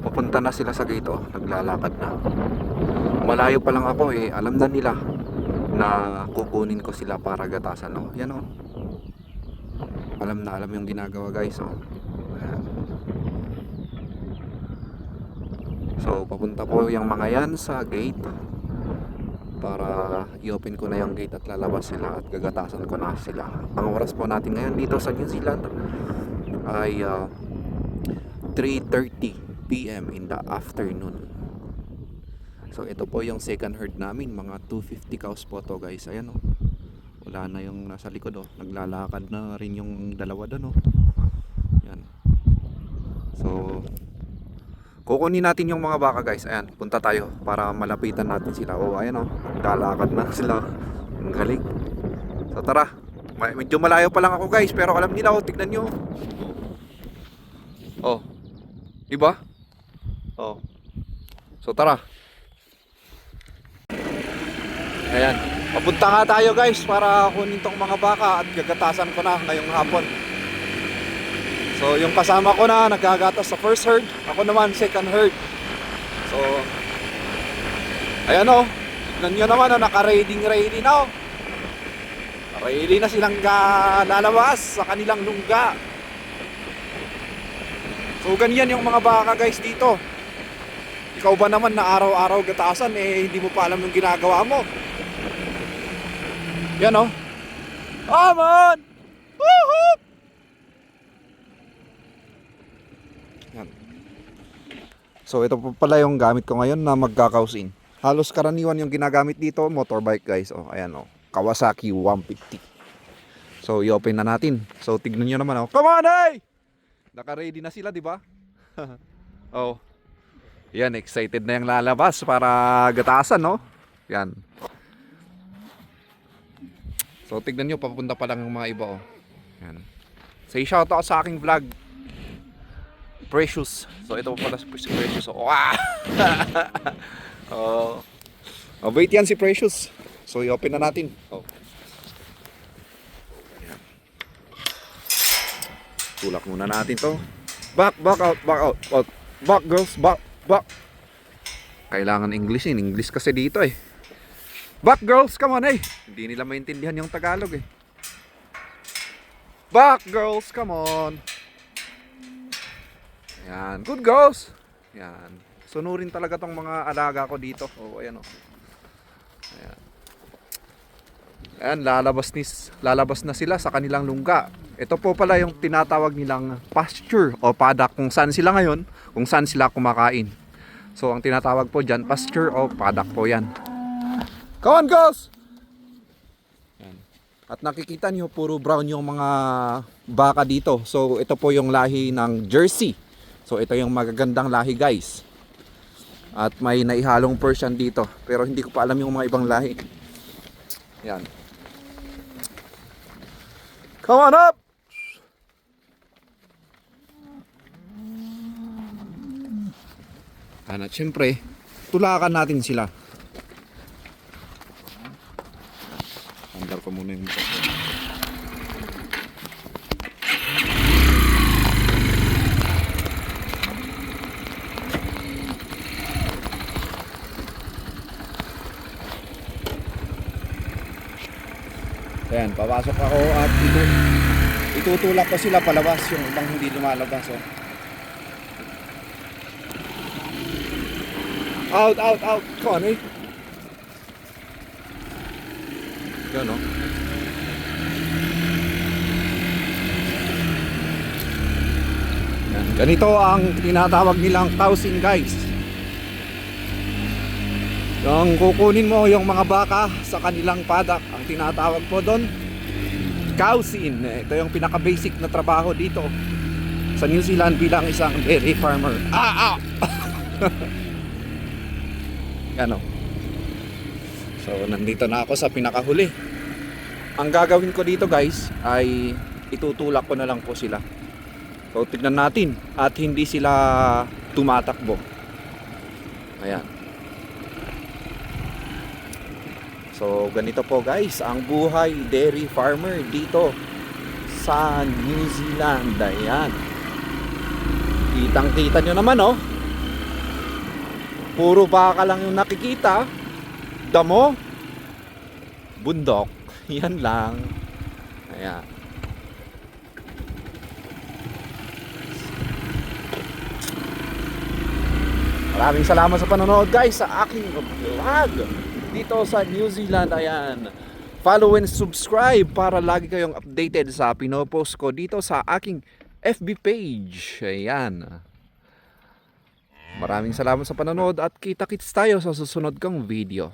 Papunta na sila sa gate, oh. Naglalakad na. Malayo pa lang ako eh. Alam na nila na kukunin ko sila para gatasan, oh. Yan, oh. Alam na alam yung ginagawa, guys, oh. Ayan. So papunta po yung mga yan sa gate para i-open ko na yung gate at lalabas sila at gagatasan ko na sila. Ang oras po natin ngayon dito sa New Zealand ay 3:30 PM in the afternoon. So ito po yung second herd namin, mga 250 cows po to, guys. Ayan, oh. Wala na yung nasa likod, oh. Naglalakad na rin yung dalawa doon, oh. Yan. So kukunin natin yung mga baka, guys. Ayan, punta tayo para malapitan natin sila. Oh, ayan, oh. Naglalakad na sila. Ang galing. So tara. Medyo malayo pa lang ako, guys, pero alam nila, oh. Tignan nyo. Oh. Diba? Oh. So tara. Ayan. Papunta nga tayo, guys, para kunin tong mga baka at gagatasan ko na ngayong hapon. So yung kasama ko na nagagatas sa first herd, ako naman second herd. So ayan, oh. Tignan nyo naman, oh, naka-ready na, oh. Ready na silang lalabas sa kanilang lungga. So ganyan yung mga baka, guys, dito. Ikaw ba naman na araw-araw gatasan eh hindi mo pa alam yung ginagawa mo? Yan, oh. Come on! Woohoo! Yan. So ito po pala yung gamit ko ngayon na magkakausin. Halos karaniwan yung ginagamit dito, motorbike, guys. Oh, ayan, oh. Kawasaki 150. So i-open na natin. So tignan nyo naman, oh. Come on, hey! Naka-ready na sila, di ba? Oh. Yan, excited na yung lalabas para gatasan, no? Yan. So tignan nyo, papunta pa lang yung mga iba, oh. Yan. Say shout out sa aking vlog, Precious. So ito pala si Precious, oh. Wow! Oh. Oh, wait, yan si Precious. So i-open na natin. Oh. Yan. Tulak muna natin to. Back out. Back, girls, back. Kailangan Englishin. English kasi dito eh. Back, girls, come on, eh. Hindi nila maintindihan yung Tagalog eh. Back, girls, come on. Ayan, good girls. Ayan. Sunurin talaga tong mga alaga ko dito. Oh, ayan, oh. Ayan. Ayan, lalabas na sila sa kanilang lungga. Ito po pala yung tinatawag nilang pasture o paddock, kung saan sila ngayon, kung saan sila kumakain. So ang tinatawag po dyan, pasture o paddock po yan. Come on, girls! Yan. At nakikita niyo, puro brown yung mga baka dito. So ito po yung lahi ng Jersey. So ito yung magagandang lahi, guys. At may naihalong Persian dito, pero hindi ko pa alam yung mga ibang lahi. Yan. Come on up! At syempre, tulakan natin sila. Andar ko muna yung mukha. Ayan, papasok ako at itutulak ko sila palabas, yung ibang hindi lumalabas, oh. Out. Come on, eh. Yan, oh. Yan. Ganito ang tinatawag nilang housing, guys. Yung kukunin mo yung mga baka sa kanilang paddock, ang tinatawag po doon, cowsin. Ito yung pinaka-basic na trabaho dito sa New Zealand bilang isang dairy farmer. Ano? So nandito na ako sa pinakahuli. Ang gagawin ko dito, guys, ay itutulak ko na lang po sila. So tignan natin at hindi sila tumatakbo. Ayan. So ganito po, guys, ang buhay dairy farmer dito sa New Zealand. Ayan. Kitang kita nyo naman, oh. Puro baka lang yung nakikita. Damo, bundok. Yan lang. Ayan. Maraming salamat sa panonood guys sa aking vlog dito sa New Zealand. Ayan. Follow and subscribe para lagi kayong updated sa pinopost ko dito sa aking FB page. Ayan. Maraming salamat sa panonood at kita-kits tayo sa susunod kong video.